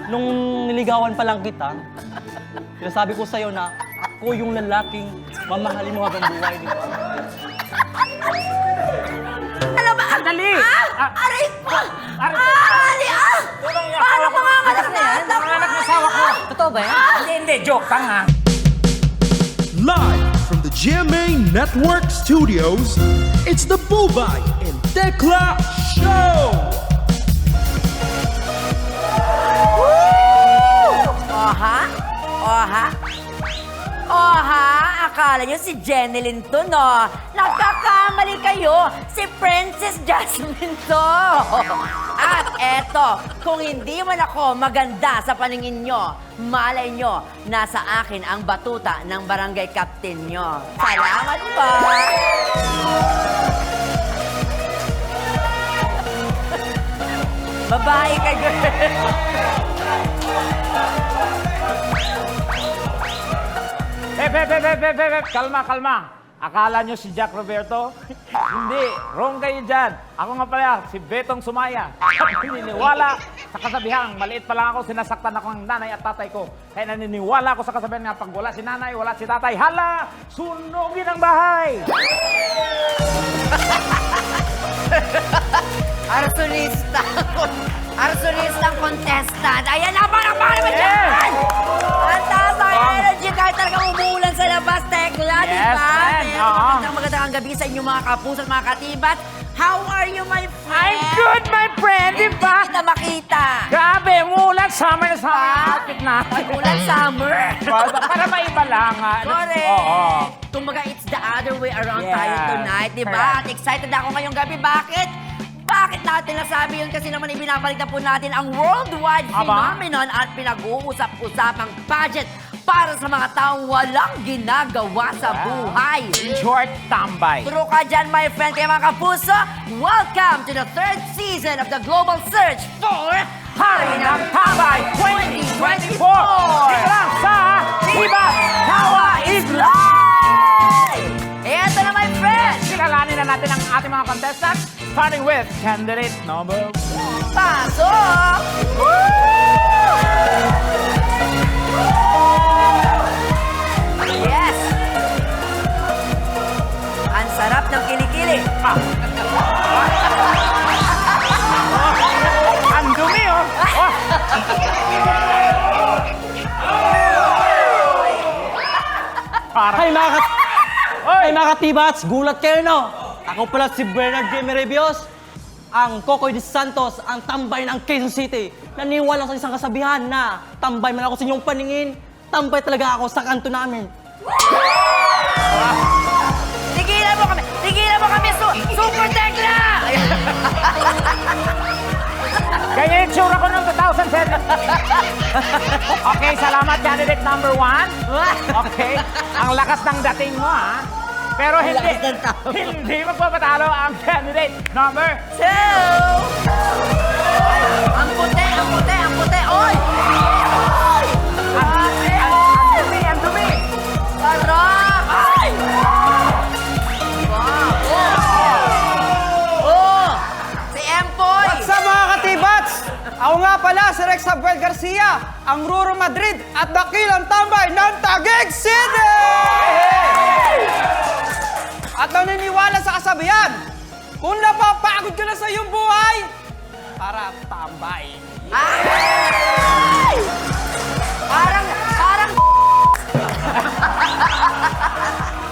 nung niligawan pa lang kita, sinasabi ko sa'yo na ako yung lalaking mamahalin mo habang buhay, di ba? Ano ba? Dali! Aray ko! Aray ko! Aray! Paano manganganak na yan? Nanganak na asawa ko! Totoo ba yan? Hindi, joke. Tanga. Live from the GMA Network Studios, it's the Bubay and Tekla Show! Oha? Oha? Oha? Akala nyo si Jeneline to, no? Nagkakamali kayo. Si Princess Jasmine to. At eto, kung hindi man ako maganda sa paningin nyo, malay nyo, nasa akin ang batuta ng barangay captain nyo. Salamat po. Babae ka, girl. Kalma, kalma. Akala nyo si Jack Roberto? Hindi, wrong kayo dyan. Ako nga pala, si Betong Sumaya. Naniniwala sa kasabihang, maliit pa lang ako, sinasaktan ako ng nanay at tatay ko. Kaya naniniwala ako sa kasabihan nga, pag wala si nanay, wala si tatay, hala, sunugin ang bahay! Arsolista. Arsonistang contestant. Ayan na, parang naman dyan! Ang taas ang energy kahit talagang umuulan sa labas, Tekla, di Yes, ba? man. Pero magandang gabi sa inyong mga kapuso at mga katibat. How are you, my friend? I'm good, my friend, di ba? Kita makita. Grabe, umulan, summer na summer. Outfit na. Umulan summer. Para maiba lang. Correct. Oo. Kumbaga, it's the other way around Yeah. tayo tonight, di ba? At excited ako ngayong gabi. Bakit? Bakit natin nasabi yun? Kasi naman ibinabalik na po natin ang worldwide phenomenon at pinag-uusap-usapang pageant para sa mga taong walang ginagawa sa buhay. Short tambay. True ka dyan, my friend. Kaya mga kapuso, welcome to the third season of the Global Search for Hari ng Tambay 2024! 2024! Dito lang sa Viva Tawa is Live! Eto na, my friend! Kilalanin na natin ang ating mga contestants, starting with candidate number 1. Pasok! Yes! Ang sarap ng kilikili. Ang dumi, oh! Oh! Parang... Ay mga katibats, gulat kayo no? Ako pala si Bernard J. Merebios, ang Kokoy de Santos, ang tambay ng Quezon City. Naniwala sa isang kasabihan na tambay man ako sa inyong paningin, tambay talaga ako sa kanto namin. Tigilan mo kami! Tigilan mo kami! Super Tekla! Ganyan yung tsura ko noong 2007. Okay, salamat candidate number 1. Okay, ang lakas ng dating mo, ha? Pero hindi, lakas ng tao. hindi magpapatalo ang candidate number 2! Ang puti! Ang puti! Ang puti! Oy! Ang dumi! Sarap! Ay! Wow! Oh! Si Empoy! What's up mga katibats? Ako nga pala si Rex Sabuel Garcia, ang Ruro Madrid at dakilang tambay ng Taguig City! At naniniwala sa kasabihan, kung napapagod ka na sa iyong buhay, para tambay. Ay! Parang...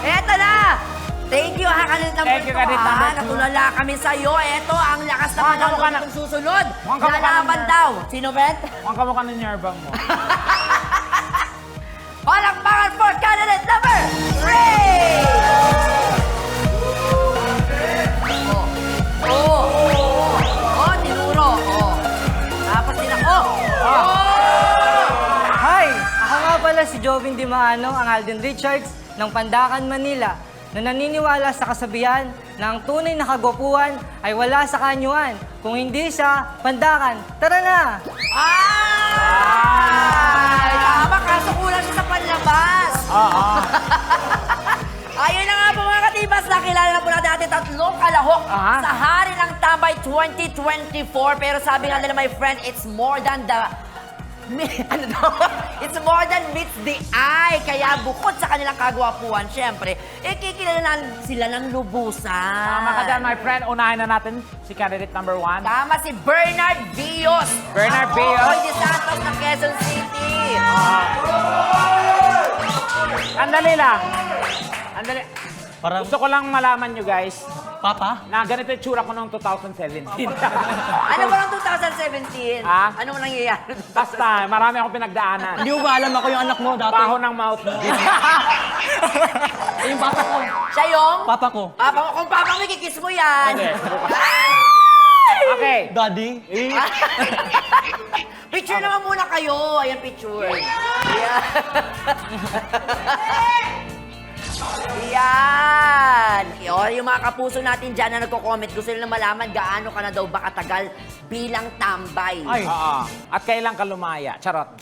Eto na! Thank you, ha, kanil number Thank you, 2, kanil ha. number 2. Natulala kami sa'yo. Eto, ang lakas naman Mukhang ng kamukha na- itong susunod. Mukhang kamukha Lalaban na- daw. Sino, Bet? Ang kamukha ng yerbang mo. Palakpakan for candidate number 3! Oh, tinuro. Oh. Tapos tinako. Oh! Hi! Ako nga pala si Jovin Dimaano, ang Alden Richards ng Pandakan, Manila, na naniniwala sa kasabihan na ang tunay na kagwapuan ay wala sa kanyuan. Kung hindi siya, Pandakan, tara na! Ay! Tama, kaso kulang siya sa panlabas. Oo. Ayun na nga po mga katibas, nakilala na po natin ating tatlong kalahok sa Hari ng Tambay 2024. Pero sabi nga nila, my friend, it's more than the Ano daw? It's more than meets the eye. Kaya bukod sa kanilang kagwapuan, syempre, kikilalanan sila ng lubusan. Tama ka dyan, my friend. Unahin na natin si candidate number 1. Tama si Bernard Bios. Bernard Ang Bios. Kokoy de Santos ng Quezon City. Andali lang. Andali. Parang, Gusto ko lang malaman nyo guys Papa? na ganito yung tsura ko noong 2017. Ano ba ng 2017? Ah? Ano mo nangyayari? Basta, marami akong pinagdaanan. Hindi ko ba alam ako yung anak mo dati? Baho ng mouth mo. Yung papa ko. Siya yung? Papa ko. Papa mo, kung papa mo, kikiss mo yan. Okay. Daddy? Picture naman muna kayo. Ayan, picture. Ayan. Yan! Yung mga kapuso natin dyan na nagko-comment, gusto nila malaman gaano ka na daw ba katagal bilang tambay. Ay, Oo. At kailan ka lumaya? Charot.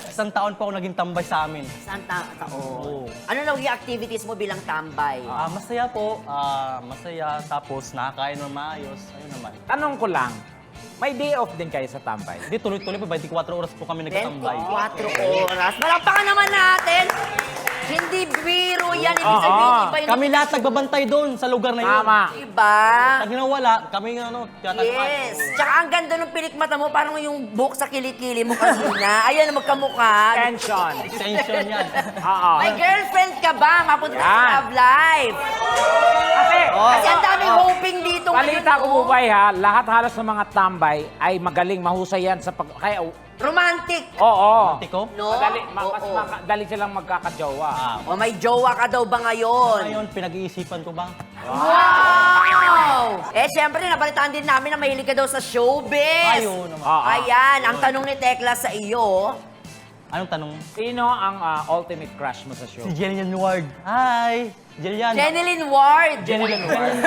isang taon pa ako naging tambay sa amin. Saan taon? Oo. Ano na yung activities mo bilang tambay? Masaya po. Masaya. Tapos nakakain ng maayos. Ayun naman. Tanong ko lang, may day off din kayo sa tambay? Hindi, tuloy-tuloy pa. 24 oras po kami nagtatambay. 24 oras. Malakpakan naman natin! Hindi biro yan. Ibig sabihin, iba yung... Kami lahat nagbabantay doon sa lugar na yun. Tama. Iba? Pag nawala, kami tiyatagpay. Yes. Tsaka ang ganda ng pilikmata mo, parang yung buhok sa kilikili mo kanina. Ayan, magkamukha. Tension. Extension yan. Oo. May girlfriend ka ba? Mapunta ka sa Yan. Love Life. Kasi, Kasi ang daming hoping dito. balita ko ngayon, po ba ha, lahat halos ng mga tambay ay magaling, mahusay yan sa pag... Kaya, Romantic. oo. Tiko? No? Madali, Oo. madali silang magkakajowa. O may jowa ka daw ba ngayon? Ngayon, pinag-iisipan ko ba? Wow! Eh, syempre, nabalitaan din namin na mahilig ka daw sa showbiz. Ayun naman. Oo. Ayan, ang tanong ni Tekla sa iyo, Anong tanong? Sino ang ultimate crush mo sa show? Si Jillian Ward. Hi! Jillian. Jeneline Ward. Jillian Ward.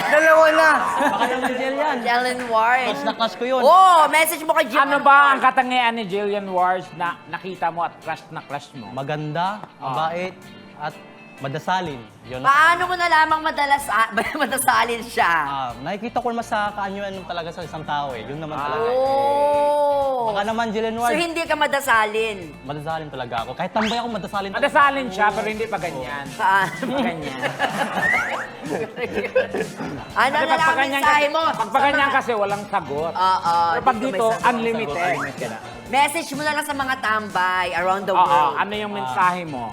Dalawa na. Baka naman si Jillian. Jeneline Ward. Mas nakas ko yun. Oh, message mo kay Jillian. Ano ba ang katangian ni Jillian Ward na nakita mo at crush na crush mo? Maganda, mabait, at madasalin. Yun. Paano mo nalamang madasalin siya? Nakikita ko naman sa kaanyuan talaga sa isang tao eh. Yun naman talaga. Oh. Baka naman Jillian So Ward. hindi ka madasalin. Madasalin talaga ako. Kahit tambay ako, madasalin talaga. Madasalin siya pero hindi pa ganyan. Saan? Pa ganyan. Ano Kasi na lang ang mensahe mo? Pag pa ganyan kasi walang sagot. Oo. Pero pag may dito, sagot. unlimited. Message mo na lang sa mga tambay around the Oo, world. ano yung mensahe mo?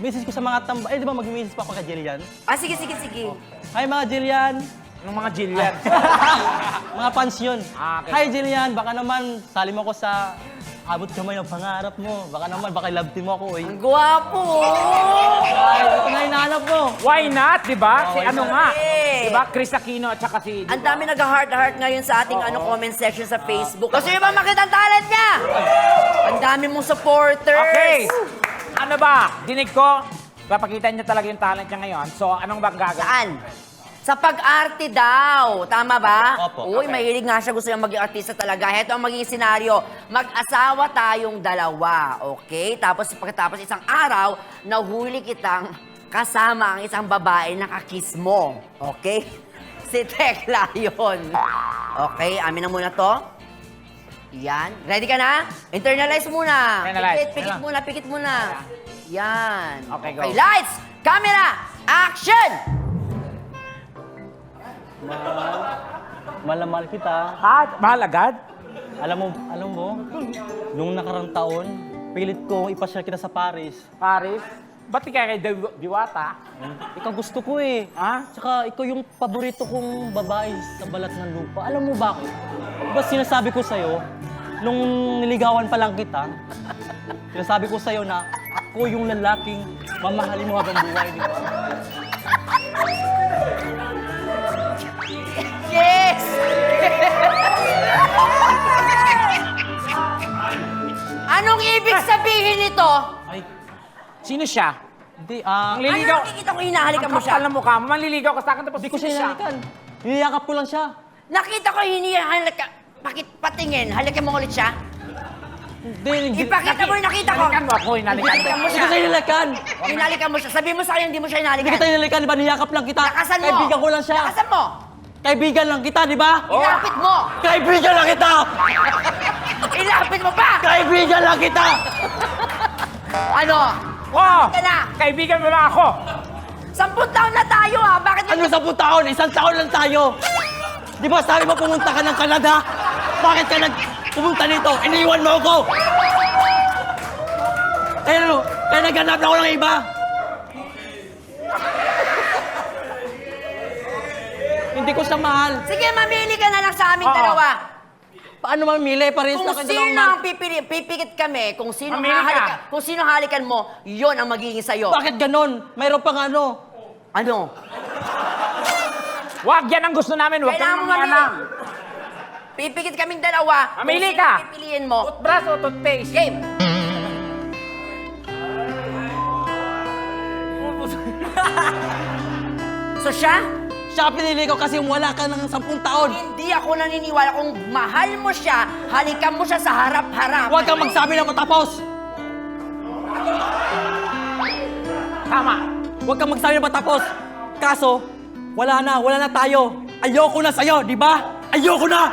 Message ko sa mga tambay. Eh, di ba mag-message pa ako kay Jillian? Sige. Hi mga Jillian! Yung mga Jillian. Mga fans yun. Okay. Hi Jillian! Baka naman, salim ako sa abot kamay ng pangarap mo. Baka naman, baka love team mo ako eh. Ang gwapo! Ay, ito na hinahanap mo. Why not, di ba? Si why ano not? nga? Eh. Di ba? Chris Aquino at saka si... Ang dami nag-heart-heart ngayon sa ating comment section sa Facebook. Gusto niyo ba makita ang talent niya? Ang dami mong supporters. Okay. Ano ba? Dinig ko, papakita niya talaga yung talent niya ngayon. So, anong bang gagawin? Saan? Sa pag-arte daw. Tama ba? Opo. Uy, mahilig nga siya. Gusto niya maging artista talaga. Heto ang magiging senaryo. Mag-asawa tayong dalawa. Okay? Tapos pagkatapos isang araw, nahuli kitang kasama ang isang babae na kakiss mo. Okay? Si Tekla yun. Okay, amin na muna to. Yan. Ready ka na? Internalize muna. Internalize. Pikit muna. Yan. Okay, go. Lights, camera, action! Malamal kita. Ha? Mahal agad? Alam mo, nung nakarang taon, pilit ko ipasyal kita sa Paris. Paris? Ba't di kaya kay Diwata? Ikaw gusto ko eh. Ha? Tsaka ikaw yung paborito kong babae sa balat ng lupa. Alam mo bakit? Diba sinasabi ko sa'yo, nung niligawan pa lang kita, sinasabi ko sa'yo na ako yung lalaking mamahalin mo habang buhay, di ba? Yes! Anong ibig sabihin nito? Ay, Sino siya? hindi, Ang Ano liligaw. nakikita ko hinahalikan mo Ang siya? kapal ng mukha mo, manliligaw ka sa akin tapos hindi ko siya hinalikan. Niyakap ko lang siya. Nakita ko hinihalikan. Patingin, halikan mo ulit siya. Hindi, Ipakita mo yung nakita ko. Halikan mo ako, hinalikan Hinalikan mo hindi siya. ko siya hinalikan. Hinalikan mo siya. Sabihin mo sa akin, hindi mo siya Hindi hinalikan. kita hinalikan, di ba? Niyakap lang kita. Lakasan mo. Kaibigan ko lang siya. Lakasan mo. Kaibigan lang kita, di ba? Ilapit mo. Kaibigan lang kita! Ilapit mo pa! Kaibigan lang kita! Ano? Wow! Ka na! Kaibigan mo lang ako! 10 taon na tayo ha! Bakit Ano 10 taon? 1 taon lang tayo! Di ba sabi mo pumunta ka ng Canada? Bakit ka pumunta dito? Iniwan mo ako! Kaya naghanap ako ng iba! Hindi ko siya mahal. Sige, mamili ka na lang sa aming Oo. dalawa. Paano mamili? Pares Kung na kayo sino dalawang ang pipikit kami, kung sino Mamili ka. kung sino halikan mo, yon ang magiging sa'yo. Bakit ganon? Mayroon pang ano? Ano? Wag yan ang gusto namin, wag Kailangan kang mo mamili. mangialam. Pipikit kaming dalawa. Mamili Kung sino ka. pipiliin mo. Toothbrush o toothpaste? Game. So siya? Siya pinili ko kasi wala ka ng 10 taon. Hindi ako naniniwala kung mahal mo siya, halikan mo siya sa harap-harap. Huwag kang magsabi na matapos. Tama. Huwag kang magsabi na matapos. Kaso, wala na tayo. Ayoko na sa'yo, di ba? Ayoko na!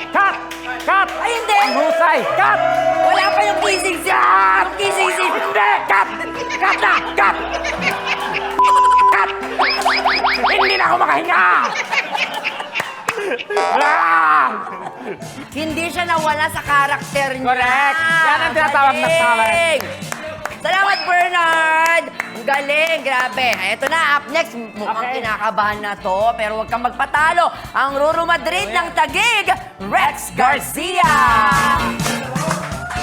Cut! Cut! Ay, hindi! Ang husay! Cut! Wala pa yung kissing scene! Kissing scene! Hindi! Cut! Cut na! Cut! Cut! Hindi na ako makahinga! Ah! Hindi siya nawala sa karakter niya. Correct. Yan ang tinatawag na talent. Galing. Salamat, Bernard! Ang galing, grabe. Ito na, up next. Mukhang Okay. kinakabahan na to, pero huwag kang magpatalo. Ang Ruru Madrid ng Taguig, Rex Garcia!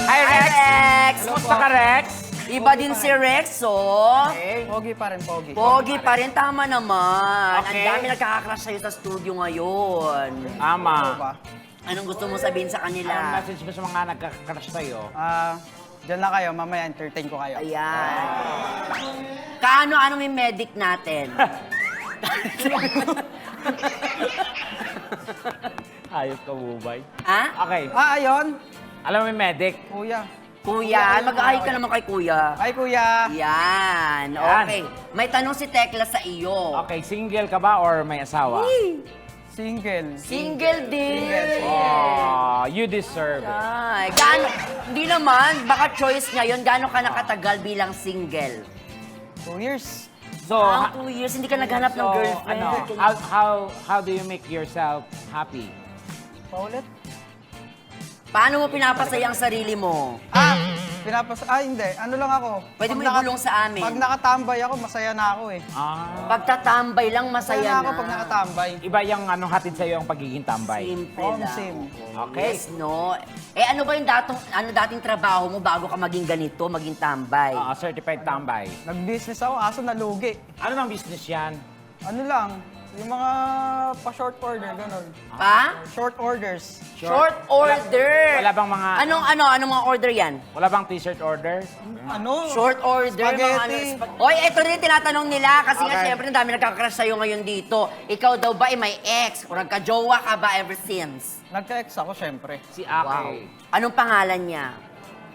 Hi, Rex! Rex! Kumusta ka, Rex? Iba din si Rex, oh. Pogi pa rin, pogi. Pogi pa rin, tama naman. Okay. Ang dami nagkakakrush sa'yo sa studio ngayon. Ama. Anong gusto mo sabihin sa Anong kanila? message mo sa mga nagkakrush sa'yo? Diyan na kayo, mamaya entertain ko kayo. Ayan. Kaano-ano may medic natin? Ayos ka, Bubay. Ha? Okay. Ayun. Alam mo may medic? Kuya. Kuya, mag-ahay ka naman kay kuya. Ay, kuya. Yan, Yan. okay. May tanong si Tekla sa iyo. Okay, single ka ba or may asawa? Single. Single din. Oh, you deserve it. Ay, hindi naman, baka choice niya yun. Gaano ka nakatagal bilang single? 2 years. So, Ang 2 years, hindi ka naghanap ng girlfriend. how do you make yourself happy? Paulit? Paano mo pinapasaya ang sarili mo? Hindi. Ano lang ako. Pwede mo Pag naka- ibulong sa amin. Pag nakatambay ako, masaya na ako eh. Pagtatambay lang, masaya Masaya na ako na. pag nakatambay. Iba yung anong hatid sa'yo ang pagiging tambay. Simple Oo, lang. same. Okay. Yes, no? Ano ba yung dating trabaho mo bago ka maging ganito, maging tambay? Certified tambay. Nag-business ako, kaso nalugi. Ano bang business yan? Ano lang, yung mga pa-short order, ganun. Pa? Short orders. Short order. Wala bang mga... Anong mga order yan? Wala bang t-shirt order? Ano? Short order, Spaghetti. Oy, ito rin tinatanong nila kasi nga Okay. syempre ang dami nagkakrush sa'yo ngayon dito. Ikaw daw ba may ex o nagka-jowa ka ba ever since? Nagka-ex ako, syempre. Si Ake. Anong pangalan niya?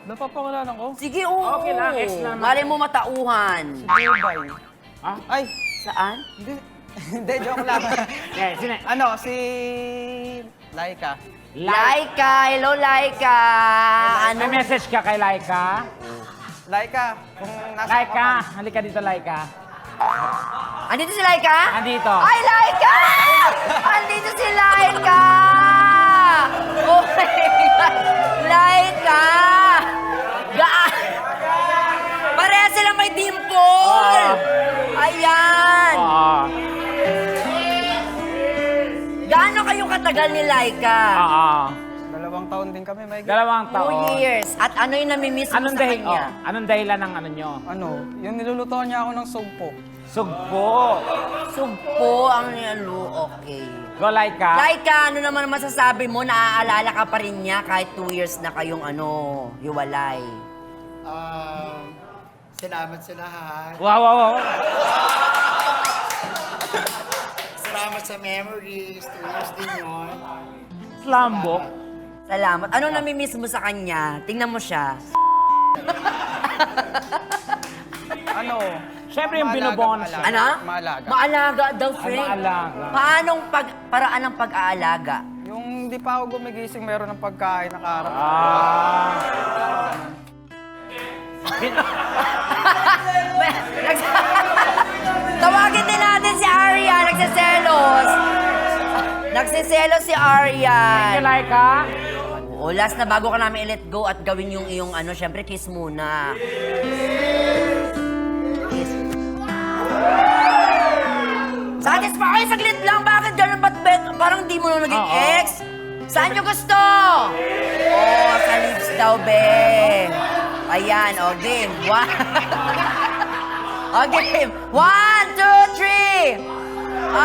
Napapakalanan ko? Sige, oo. Okay lang, ex na naman. Malay mo matauhan. Dubai. Ah? Ay, Saan? hindi. Hindi, joke lang. Okay, sino? Ano, si Laika. Laika! Hello, Laika! May message ka kay Laika? Laika, kung nasa Laika, halika dito, Laika. Andito si Laika? Andito. Ay, Laika! Andito si Laika! Oh my God! Laika! Pareha silang may dimple! Ayan! Oo. Gaano kayong katagal ni Laika? Oo. 2 taon din kami, may 2 2 taon. years. At ano yung namimiss mo Anong sa dahil, kanya? anong dahilan ng ano nyo? Ano, yung nilulutuan niya ako ng sugpo. Sugpo. Sugpo ang nilo. Okay. Go, Laika. Laika, ano naman masasabi mo? Naaalala ka pa rin niya kahit 2 years na kayong hiwalay. Salamat sa lahat. Wow, wow, wow. Salamat sa memories. 2 years din yun. Slambok. Salamat. Ano namimiss mo sa kanya? Tingnan mo siya. Ano? Siyempre yung maalaga, binubon siya. Ano? Maalaga. Maalaga daw, friend. maalaga. Paanong paraan ng pag-aalaga? Yung hindi pa ako gumigising, meron ng pagkain nakaharap. Tawagin din natin si Arya, nagsiselos. Nagsiselos si Arya. Thank you, Laika. O, last na bago ka namin i-let go at gawin yung iyong ano, syempre kiss muna. Kiss. Satisfy, saglit lang. Bakit ganun? Ba't parang di mo na naging ex? Saan nyo gusto? Oh, sa lips daw, be. Ayan, o, game. O, game. 1, 2, 3.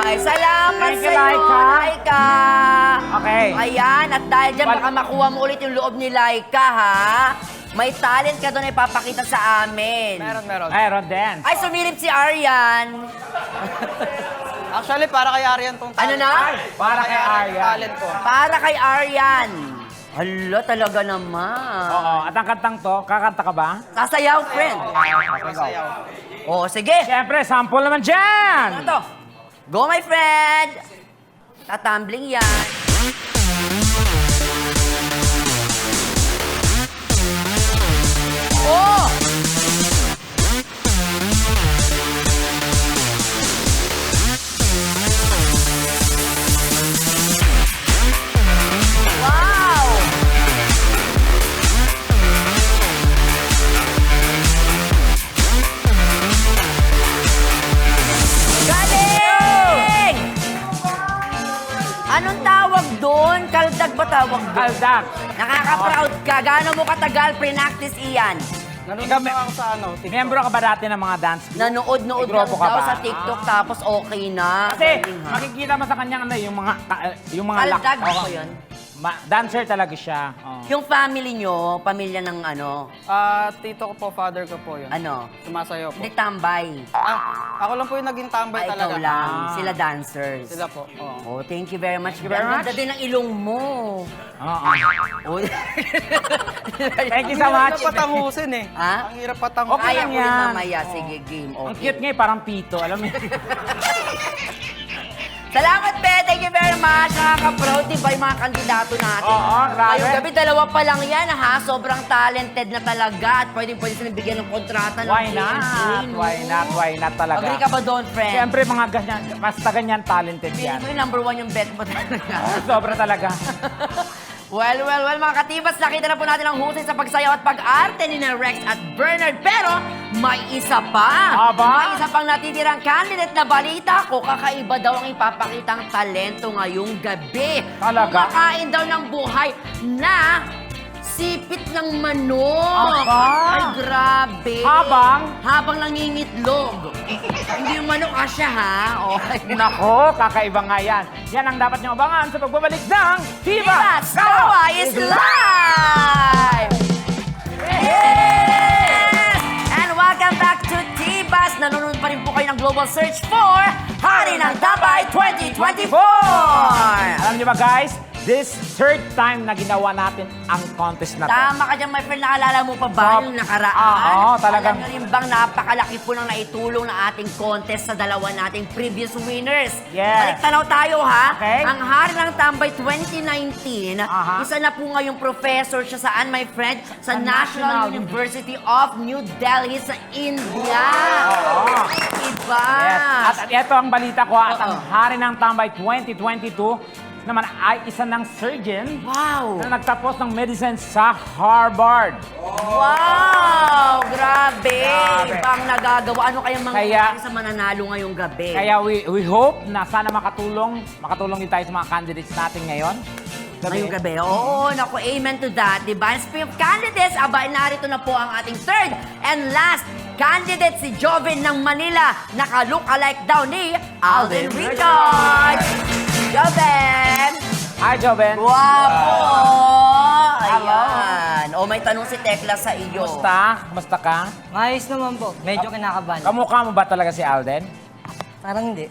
Ay, salamat Thank you, sa'yo, Laika. Laika. Okay. Ayan, at dahil dyan, baka makuha mo ulit yung loob ni Laika, ha? May talent ka doon na ipapakita sa amin. Meron. Meron din. Ay, sumilip si Aryan. Actually, para kay Arian tong Ano na? Para kay Arya. talent ko. Para kay Aryan. Hala, talaga naman. Oo, at ang kantang to, kakanta ka ba? Sasayaw, friend. Sayaw. O, sige. Siyempre, sample naman dyan! Ano to? Go, my friend. Tatumbling yan. Oh! Wow! Galing! Anong tawag doon? Kaldag ba tawag doon? Kaldak. Nakaka-proud ka. Gaano mo katagal pre-practice iyan? Nanonood lang ako sa TikTok. Miyembro ka ba dati ng mga dance group? Nanood-nood May lang grupo ka daw ba? sa TikTok tapos okay na. Kasi Galing, ha? makikita mo sa kanya ano, yung mga Kaldag Oo. ko yun. Dancer talaga siya. Oo. Yung family nyo, pamilya ng ano, Tito ko po, father ko po yun. ano, Sumasayaw po. hindi tambay. Ako lang po yung naging tambay Ay, talaga. ikaw lang. Sila dancers. Sila po. Oo. Oh, thank you very much. you very Ang much. ganda din ng ilong mo. Oo. Oh. Thank you so Ang much. hirap patangusin eh. Ha? Ang hirap patangusin. Okay Kaya lang ko rin yan. mamaya. Sige, game. Ang Okay. cute nga eh, parang pito. Alam mo yun? Salamat, Be. Thank you very much. Nakaka-proud, di ba, yung mga kandidato natin? Oo, grabe. Ngayong gabi, dalawa pa lang yan, ha? Sobrang talented na talaga at pwedeng-pwede silang bigyan ng kontrata ng Why PNP, not? no? Why not? Why not talaga? Agree ka ba doon, friend? Siyempre mga ganyan, basta ganyan talented Feeling yan. mo yung number one yung bet mo talaga. Sobra talaga. Well, mga katibas, nakita na po natin ang husay sa pagsayaw at pag-arte ni na Rex at Bernard. Pero may isa pa. Aba? May isa pang natitirang candidate na balita ko. Kakaiba daw ang ipapakitang talento ngayong gabi. Talaga? Kumakain daw ng buhay na sipit ng manok. Aba? Ay, grabe. Habang nangingitlog. Hindi yung manok asya, ha? Okay. Nako, kakaiba nga yan. Yan ang dapat niyong abangan sa pagbabalik ng Tibas Go! Tawa is live! Yes! And welcome back to Tibas. Nanonood pa rin po kayo ng Global Search for Hari ng Tabay 2024! Alam niyo ba guys, this third time na ginawa natin ang contest na to. Tama ka dyan, my friend. Naalala mo pa ba yung nakaraan? Oo, talagang- Alam nyo rin bang napakalaki po ng naitulong na ating contest sa dalawa nating previous winners? Yes. Balik-tanaw tayo, ha? Okay. Ang Hari ng Tambay 2019, Aha. isa na po ngayong professor siya saan, my friend? Sa National National University of New Delhi sa India. Oo. Diba? Yes. At ito ang balita ko, at ang Oo. Hari ng Tambay 2022 naman ay isa ng surgeon Wow! na nagtapos ng medicine sa Harvard. Wow! Grabe! Grabe. Ibang nagagawa. Ano kayang mga Kaya- sa mananalo ngayong gabi? Kaya we hope na sana makatulong din tayo sa mga candidates natin ngayon. Ngayong gabi. Oo, naku, amen to that. Diba? And speaking of candidates, abay, narito na po ang ating third and last candidate, si Joven ng Manila. Naka-look-alike daw ni Alden Richards. Joven! Hi, Joven. Guwapo! Hello. Ayan. O, may tanong si Tekla sa iyo. Kumusta ka? Maayos naman po. Medyo kinakabahan. Kamukha mo ba talaga si Alden? Parang hindi.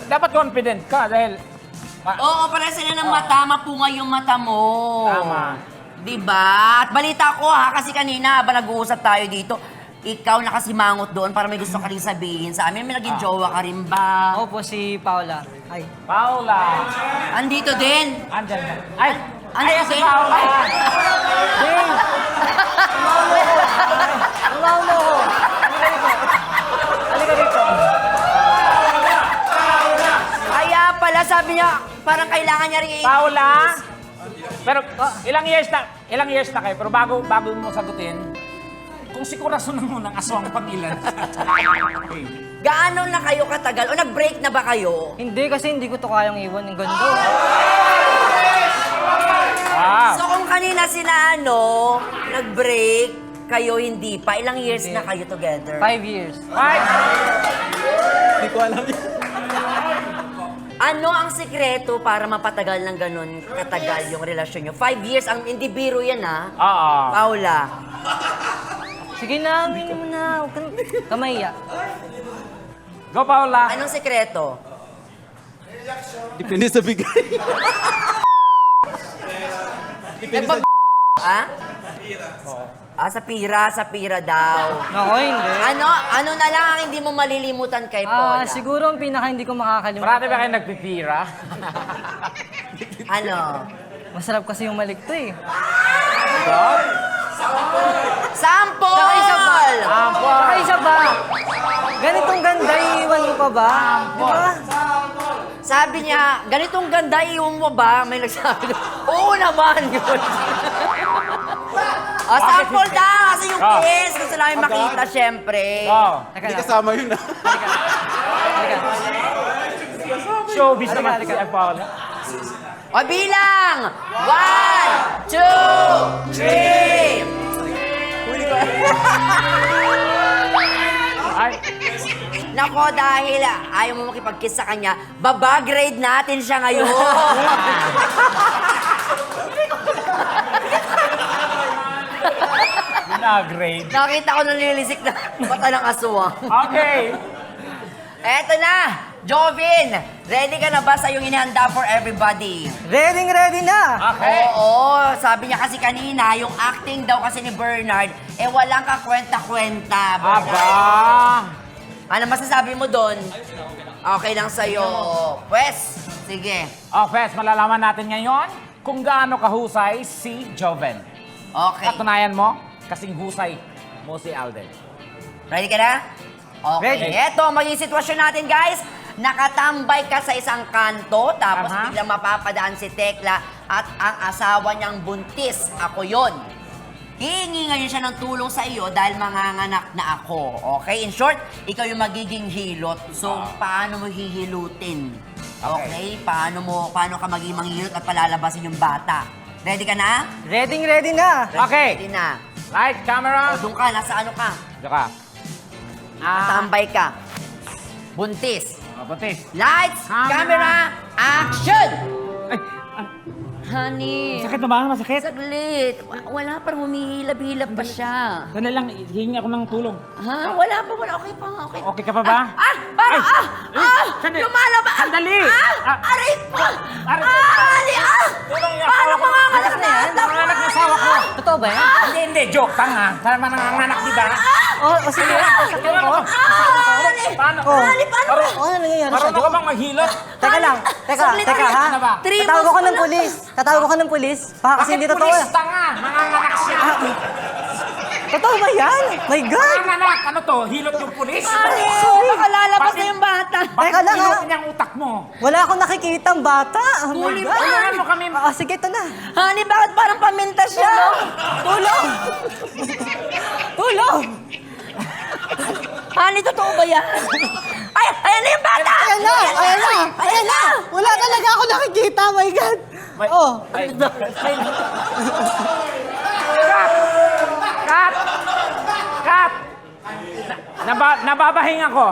Dapat confident ka dahil... Oo, para sila ng mata. Mapunga yung mata mo. Tama. Diba? At balita ko ha, kasi kanina habang nag-uusap tayo dito, ikaw nakasimangot doon para may gusto ka rin sabihin sa amin. May naging jowa ka rin ba? Ako po si Paula. Ay. Paula. Andito din. Andyan na. Ay! Andito si din. Paula! Ay. Dave! Tumawa mo ako. Halika dito. Kaya pala sabi niya, parang kailangan niya rin Paula! Pero ilang years na kayo, pero bago mo sagutin, kung si Corazon mo ng aswang pangilan. Gaano na kayo katagal? O nag-break na ba kayo? Hindi kasi hindi ko to kayang iwan ng ganda. Ah, So kung kanina sila nag-break, kayo hindi pa. Ilang years na kayo together? 5 years. ay! Ano ang sikreto para mapatagal ng ganun katagal yung relasyon nyo? 5 years, ang hindi biro yan Oo. Paula. Sige na, aminin mo na. Huwag kang kamaya. Go, Paula. Anong sikreto? Depende sa bigay. Ha? Sa pira daw. Nako, hindi. Ano na lang ang hindi mo malilimutan kay Paula? Siguro ang pinaka hindi ko makakalimutan. Marami ba kayo nagpipira? Ano? Masarap kasi yung malikto eh. Sample! Saka isa ba? Ganitong ganda, iiwan mo pa ba? Diba? Sabi niya, ganitong ganda, iwan mo ba? May nagsabi doon. Oo naman, yun. Sample daw! Kasi yung kiss, gusto namin makita, syempre. Go. Teka lang. Kasama yun ah. Halika. Showbiz naman si Paula. O bilang! 1, 2, 3! Ay, Nako, dahil ayaw mo makipag-kiss sa kanya, babagrade natin siya ngayon. na-grade. Nakita ko nalilisik na mata ng aswang. Okay. Eto na! Jovin! Ready ka na ba sa iyong inihanda for everybody? Ready na! Okay. Oo, sabi niya kasi kanina, yung acting daw kasi ni Bernard, walang kakwenta-kwenta. Aba. Bernard. Ano masasabi mo doon? Okay lang sa'yo. Pwes, sige. Okay, malalaman natin ngayon kung gaano kahusay si Joven. Okay. Katunayan mo, kasing husay mo si Alden. Ready ka na? Okay. Ready. Eto, maging sitwasyon natin, guys. Nakatambay ka sa isang kanto, tapos Aha. biglang mapapadaan si Tekla at ang asawa niyang buntis. Ako yon. Hihingi ngayon siya ng tulong sa iyo dahil manganganak na ako. Okay? In short, ikaw yung magiging hilot. So, paano mo hihilutin? Okay? Paano ka magiging manghihilot at palalabasin yung bata? Ready ka na? Ready na! Okay. Ready na. Light, camera. O, doon ka. Nasa ano ka? Diyan ka. Nakatambay ka. Buntis. Buntis. Lights, Camera. camera, action! Ay, Honey, sakit na ba? Masakit? saglit. Wala pa, humihilab-hilab pa siya. Sandali lang, hihingi ako ng tulong. Ha? Wala pa, wala. Okay pa, okay. Okay ka pa ba? Parang, sandali. lumalabas. Sandali. Aray pa! Aray. Honey, Tulong niya. Parang manganganak na yan. Nanganganak yung asawa ko. Totoo ba yan? Hindi, joke. Tanga. Sana man nanganganak, di ba? Sige. Sakit ko. Paano? Honey, paano? Ano nangyayari sa Marunong ka bang maghilot? Teka lang. Saglit, Teka ha. Ano ba? 3 Tatawag ako months ng pulis. Tatawag ako ng pulis. Baka kasi hindi totoo. pulis? Tanga. Nanganganak siya. Totoo ba yan? My God! Nanganganak. Ano to? Hilot yung pulis? Honey, baka lalabas na yung bata. Bakit Teka lang, ha? hilotin niyang utak mo? Wala akong nakikitang bata. Oh my Huli God. pa. Tulungan mo kami. Sige, ito na. Honey, bakit parang paminta siya? Tulong! Tulong! Honey, totoo ba yan? Ay, ayan na yung bata! Ayan na! Ayan na! Ayan na! Wala talaga ako nakikita, my God! Oh, Cut! Cut! Nababahinga ako.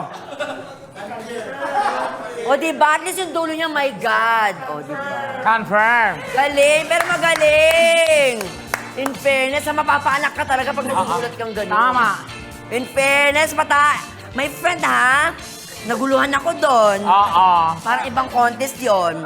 O diba, at least yung dulo niya, my God. O diba? Confirm. Galing, pero magaling. In fairness, mapapaanak ka talaga pag nagugulat kang gano'n. Tama. In fairness, may friend ha? Naguluhan ako doon. Oo. Parang ibang contest yon.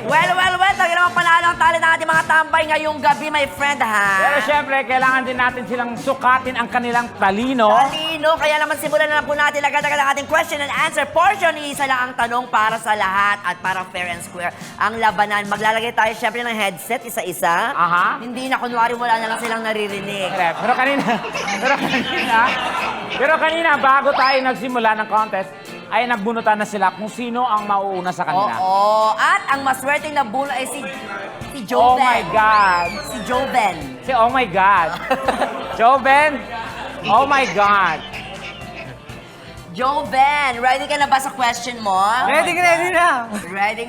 well. Talaga naman panalo ang talent ng ating mga tambay ngayong gabi, my friend, Pero ha? syempre, kailangan din natin silang sukatin ang kanilang talino. Talino, kaya naman simulan na lang po natin agad-agad ang ating question and answer portion. Isa lang ang tanong para sa lahat at para fair and square ang labanan. Maglalagay tayo syempre ng headset, isa-isa. Aha. Hindi na kunwari wala na lang silang naririnig. Pero kanina, bago tayo nagsimula ng contest, ay nagbunutan na sila kung sino ang mauuna sa kanila. Oo. At ang maswerteng na bulo ay si Oh Joven. my God. Si Joven. Oh my God. Joven, oh my God. Joven, ready ka na ba sa question mo? Ready na.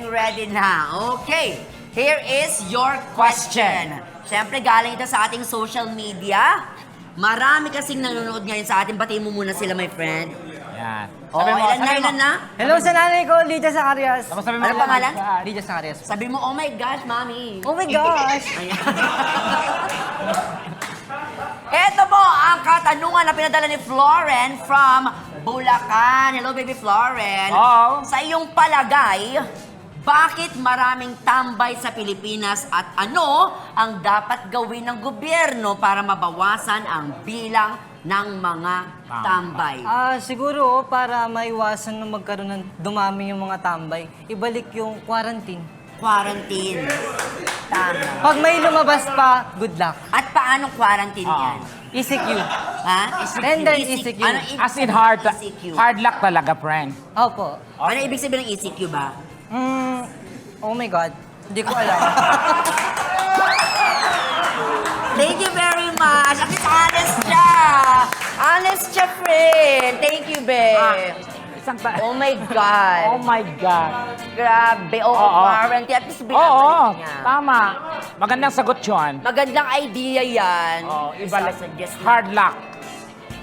Ready na. Okay. Here is your question. Siyempre, galing ito sa ating social media. Marami kasing nanonood ngayon sa atin. Batiin mo muna sila, my friend. Yan. Oo, ilan na? Hello sa nanay ko, Lydia Zacarias. Tapos sabi mo, Ano pangalan? Lydia Zacarias. Sabi mo, oh my gosh, mami. Oh my gosh! Ayan. Ito po ang katanungan na pinadala ni Floren from Bulacan. Hello, baby Floren. Oo. Sa iyong palagay, bakit maraming tambay sa Pilipinas at ano ang dapat gawin ng gobyerno para mabawasan ang bilang ng mga tambay? Siguro para maiwasan na magkaroon ng dumami yung mga tambay, ibalik yung quarantine. Quarantine. Tama. Pag may lumabas pa, good luck. At paano quarantine yan? ECQ. Ha? And then ECQ. Ano ibig as in sabihin ng ECQ? hard luck talaga, friend. Opo. Ano ibig sabihin ng ECQ ba? Oh my God. Hindi ko alam. Thank you very much. At least honest siya. Honest siya, friend. Thank you, babe. Oh my God. Oh my God. Grabe. Oo, Oo. quarantine. At least Oo, binabalik niya. tama. Magandang sagot yun. Magandang idea yan. Oh, ibalik. Isasuggest mo. Hard luck.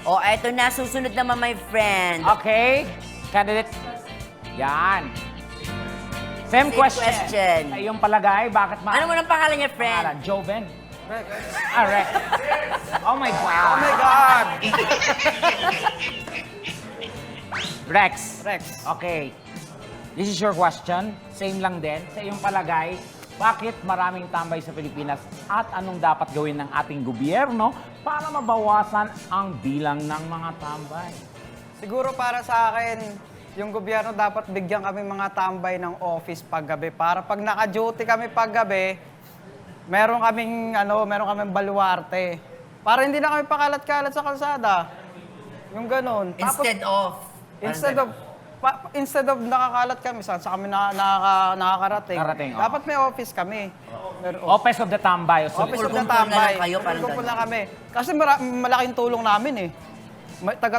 Oh, eto na. Susunod naman, my friend. Okay? Candidate. Yan. Same question. Sa iyong palagay, bakit Ano mo ng pangalan niya, friend? Pangalan, Joven? Rex. Oh my God. Oh my God! Rex. Rex. Okay. This is your question. Same lang din. Sa iyong palagay, bakit maraming tambay sa Pilipinas at anong dapat gawin ng ating gobyerno para mabawasan ang bilang ng mga tambay? Siguro para sa akin, yung gobyerno dapat bigyan kami mga tambay ng office paggabi para pag naka-duty kami paggabi, meron kaming baluarte. Para hindi na kami pakalat-kalat sa kalsada. Yung ganun. Instead of nakakalat kami, saan sa kami nakakarating. Karating, oh. Dapat may office kami. Office of the Tambay. So, Office of the Pulgong-pulong na tambay. lang kayo, parang Pulgong-pulong ganun. na kami. Kasi malaking tulong namin eh.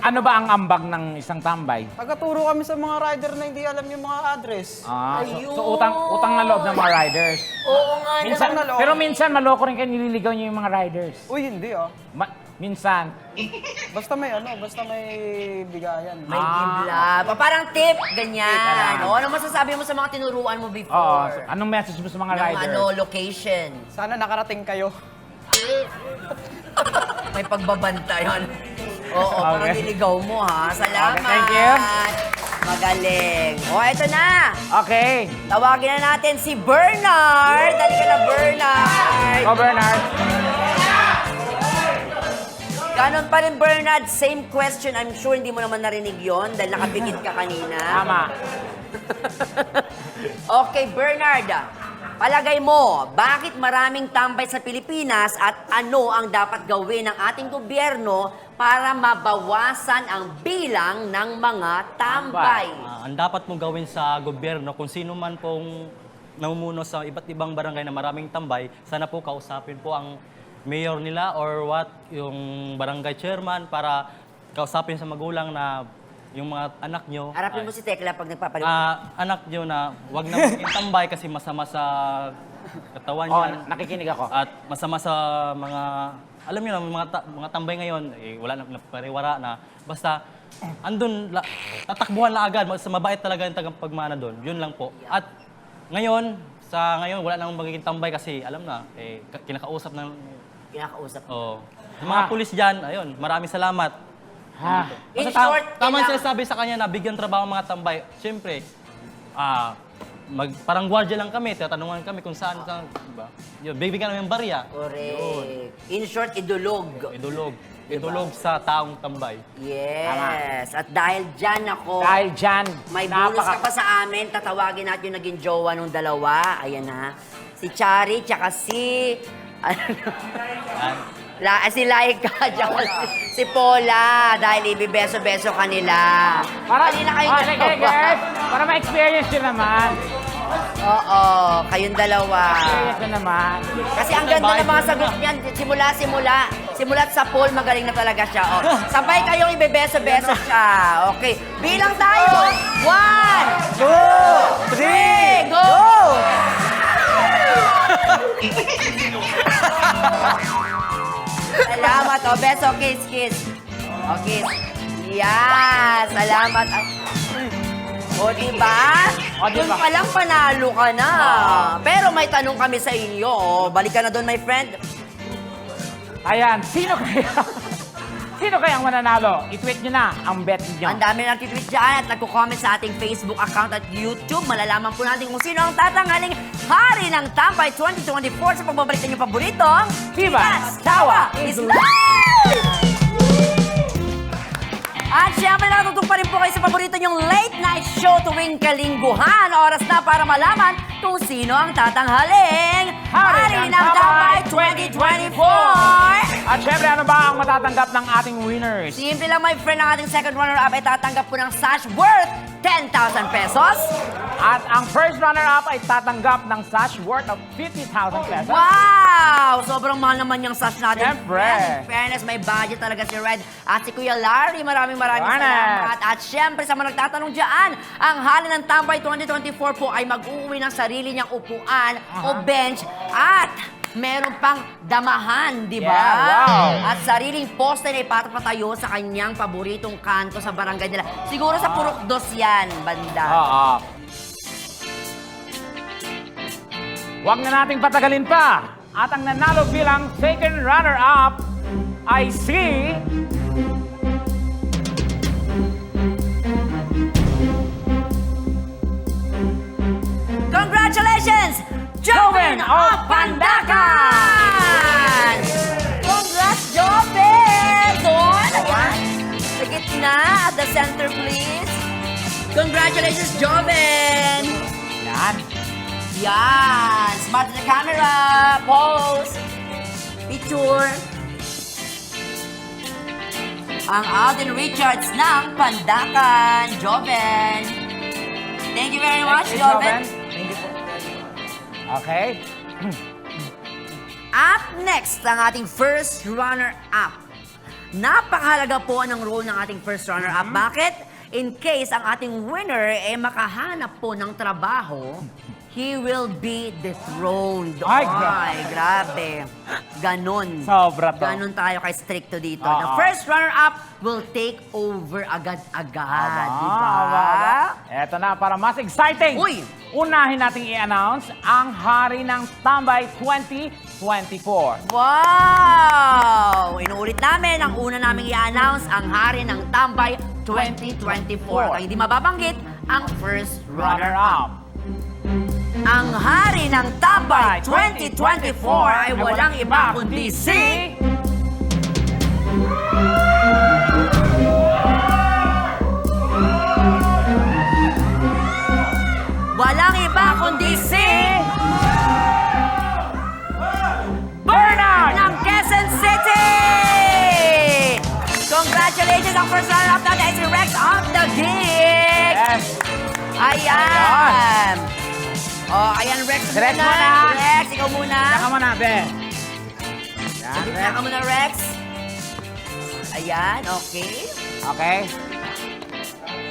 ano ba ang ambag ng isang tambay? Tagaturo kami sa mga rider na hindi alam yung mga address. So utang na loob ng mga riders. Oo nga. Minsan, na loob. pero minsan maloko rin kayo, nililigaw niyo yung mga riders. Uy, hindi ah. Minsan. Basta may bigayan. May gibla. Parang tip, ganyan. O, ano masasabi mo sa mga tinuruan mo Oo. before? Anong message mo sa mga Ng riders? location. Sana nakarating kayo. May pagbabantayan. Oo, parang Okay. niligaw mo, ha? Salamat. Okay, thank you. Magaling. O, eto na. Okay. Tawagin na natin si Bernard. Dali ka na, Bernard. Go, Bernard. Ganon pa rin, Bernard. Same question. I'm sure hindi mo naman narinig yon dahil nakapikit ka kanina. Tama. Okay, Bernard. Palagay mo, bakit maraming tambay sa Pilipinas at ano ang dapat gawin ng ating gobyerno para mabawasan ang bilang ng mga tambay? Ang dapat mong gawin sa gobyerno, kung sino man pong namumuno sa iba't ibang barangay na maraming tambay, sana po kausapin po ang mayor nila or yung barangay chairman para kausapin sa magulang na yung mga anak nyo. Harapin mo si Tekla pag nagpapaliwanag. Anak nyo na wag na maging tambay kasi masama sa katawan Oh, niya. nakikinig ako. At masama sa mga, alam niyo na, mga tambay ngayon, wala na pariwara na. Basta, tatakbuhan na agad, mabait talaga yung tagapagmana doon. Yun lang po. At ngayon, wala nang magiging tambay kasi, alam na, kinakausap ng, Kinakausap. yung mga pulis dyan, ayun, maraming salamat. In Basta short, tama kailangan- siya sabi sa kanya na bigyan trabaho ang mga tambay. Siyempre, parang gwardiya lang kami, tatanungan kami kung saan, diba? Yun, bibigyan namin ng barya. Correct. In short, idulog. Idulog sa taong tambay. Yes. At dahil dyan ako, Dahil dyan, may bonus ka pa sa amin. Tatawagin natin yung naging jowa nung dalawa. Ayan na. Si Chari, tsaka si... si Laika, tsaka si Paula. Dahil ibibeso-beso kanila. Halina kayong dalawa. Para ma-experience yun naman. Oo, kayong dalawa. Experience yun naman. Kasi ang ganda ng mga sagot niyan, simula sa pool, magaling na talaga siya. O, sabay kayong ibebeso-beso siya. Okay, bilang tayo. 1, 2, 3, go! Salamat, o. Beso, kiss, kiss. O, kiss. Yes, salamat. O, diba? O, diba? Doon pa lang panalo ka na. Pero may tanong kami sa inyo. O, balik ka na doon, my friend. Ayan, sino kaya ang mananalo? I-tweet nyo na ang bet niyo. Ang dami nang tweet dyan at nagko-comment sa ating Facebook account at YouTube. Malalaman po natin kung sino ang tatanghaling hari ng Tambay 2024 sa pagbabalik ng inyong paboritong Vivas Tawa is Live! At syempre, nakatutok pa rin po kayo sa paborito niyong late night show tuwing kalingguhan. Oras na para malaman kung sino ang tatanghaling hari ng Tambay 2024! At syempre, ano ba ang matatanggap ng ating winners? Simple lang, my friend, ang ating second runner-up ay tatanggap po ng sash worth 10,000 pesos. At ang first runner-up ay tatanggap ng sash worth of 50,000 pesos. Wow! Sobrang mahal naman yung sash natin. Siyempre. Yes, in fairness, may budget talaga si Red. At si Kuya Larry, maraming salamat. At syempre, sa mga nagtatanong dyan, ang hali ng Tambay 2024 po ay mag-uwi ng sarili niyang upuan o bench at meron pang damahan, di ba? Yeah, wow. At sariling poste na ipatapatayo sa kanyang paboritong kanto sa barangay nila. Siguro sa Purok 2 yan, banda. Oo. Huwag na nating patagalin pa. At ang nanalo bilang second runner-up ay si... Congratulations, Joven of Pandacan! Congrats, Joven! Doon, ayan. Sa gitna, at the center, please. Congratulations, Joven! Yan. Yan! Smart to the camera! Pose! Picture! Ang Alden Richards ng Pandacan, Joven! Thank you very much, Thank you, Joven! Thank you po. Okay. Up next, ang ating first runner-up. Napakahalaga po ng role ng ating first runner-up. Bakit? In case ang ating winner ay makahanap po ng trabaho, he will be dethroned. Ay, grabe. Ganon. Sobra to. Ganon tayo kay stricto dito. Oo. The first runner-up will take over agad-agad. Diba? Eto na, para mas exciting. Uy! Unahin nating i-announce ang hari ng Tambay 2024. Wow! Inuulit namin, ang una naming i-announce ang hari ng Tambay 2024. Kaya hindi mababanggit ang first runner-up. Ang hari ng Tambay 2024 ay walang iba kundi si... Walang iba kundi si... Bernard! ng Quezon City! Congratulations! Ang first runner-up natin ay si Rex of the Geek! Yes. Ayan! Oh, ayan, Rex Rex muna. muna. Rex, ikaw muna. Saka mo na, be. Yan, Gitna ka muna, Rex. Ayan, okay. Okay.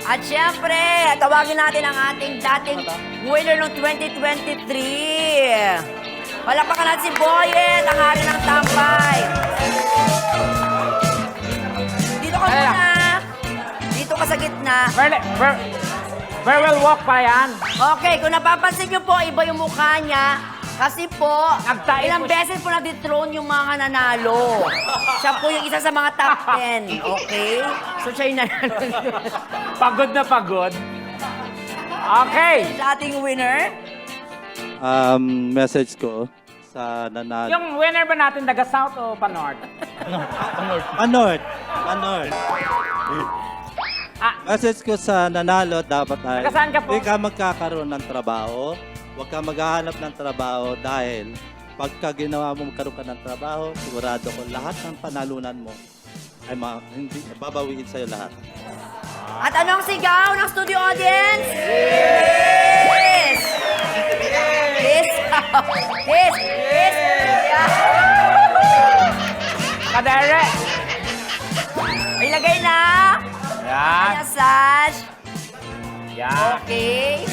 At syempre, tawagin natin ang ating dating winner ng 2023. Palakpakan natin si Boyet, ang hari ng Tambay. Dito ka Ayan. muna. Dito ka sa gitna. Where will walk pa yan? Okay, kung napapansin niyo po, iba yung mukha niya. Kasi po, Nagtae ilang po siya. beses po na-dethrone yung mga nanalo. Siya po yung isa sa mga top 10, okay? So siya yung nanalo. Pagod na pagod. Okay. Sa ating winner, Message ko sa nanalo. Yung winner ba natin, taga South o pa-North? North. Ah. Message ko sa nanalo, dapat ay Taga saan ka po? hindi ka magkakaroon ng trabaho. Huwag ka maghahanap ng trabaho dahil pagka ginawa mo magkaroon ka ng trabaho, sigurado ko lahat ng panalunan mo ay hindi babawiin sa'yo lahat. at anong sigaw ng studio audience? Yes! Yes! Yes! Yes! Yeah. Kadere. Ilagay na! Yan. Kanya Sash. Yan. Okay.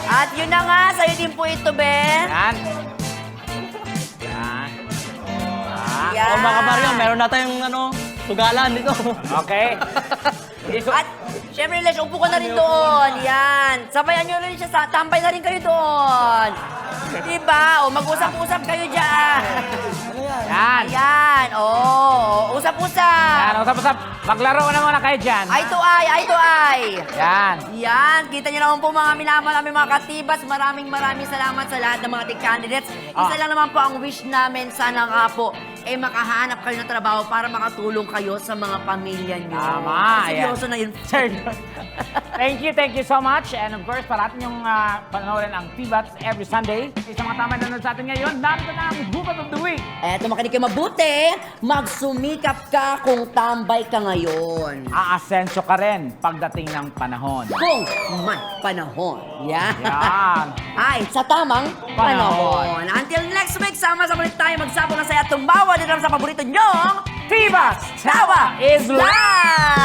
At yun na nga, sa'yo din po ito, Ben. Yan. Yan. Yan. O mga Mario, meron na tayong sugalan dito. Okay. At syempre, Les, upo ka na rin doon. Yan. Sabayan nyo rin siya. Tambay na rin kayo doon. Diba? O, mag-usap-usap kayo dyan. Yan. Ayan. O, usap-usap. Yan, usap-usap. Maglaro na muna kayo dyan. Eye to eye, eye to eye. Yan. Yan, kita niyo naman po mga minamahal namin mga katibas. Maraming salamat sa lahat ng mga ating candidates. Isa lang naman po ang wish namin, sana nga po, makahanap kayo ng trabaho para makatulong kayo sa mga pamilya niyo. Tama, Seryoso na yun. Sir. Thank you so much. And of course, parating yung panoorin ang T-Bats every Sunday. Sa mga tama na nanonood sa atin ngayon, narito na ang Bubat of the Week. Eto, makinig kayo mabuti. Magsumikap ka kung tambay ka ngayon. Aasenso ka rin pagdating ng panahon. Kung may panahon. Yan. Yan. Ay, sa tamang Panahon. panahon. Until next week, sama-sama ulit tayo magsabong na saya at tumbawa dito sa paborito nyong T-Bats! Tawa is Live!